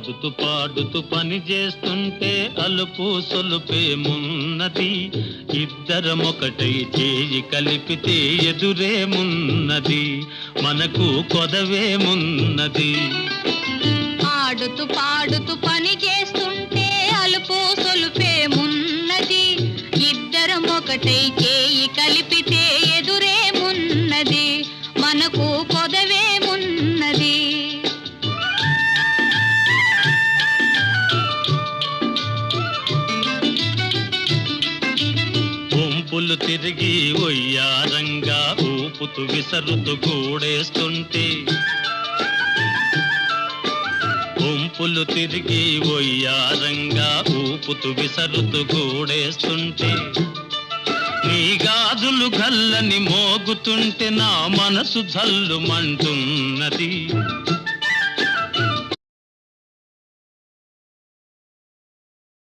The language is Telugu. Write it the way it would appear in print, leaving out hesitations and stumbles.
ఆడుతూ పాడుతూ పని చేస్తుంటే అలుపు సొలుపేమున్నది, ఇద్దరమొకటై చేయి కలిపితే ఎదురేమున్నది, మనకు కొదవేమున్నది. ఆడుతూ పాడుతూ పని చేస్తుంటే అలుపు సొలుపేమున్నది, ఇద్దరమొకటై చేయి కలిపితే ఎదురేమున్నది, మనకు కొదవేమున్నది. వంపులు తిరిగి ఒయ్యారంగా ఊపుతూ విసరుతూ గూడేస్తుంటే, వంపులు తిరిగి ఒయ్యారంగా ఊపుతూ విసరుతూ గూడేస్తుంటే, నీ గాజులు గల్లని మోగుతుంటే నా మనసు జల్లుమంటున్నది.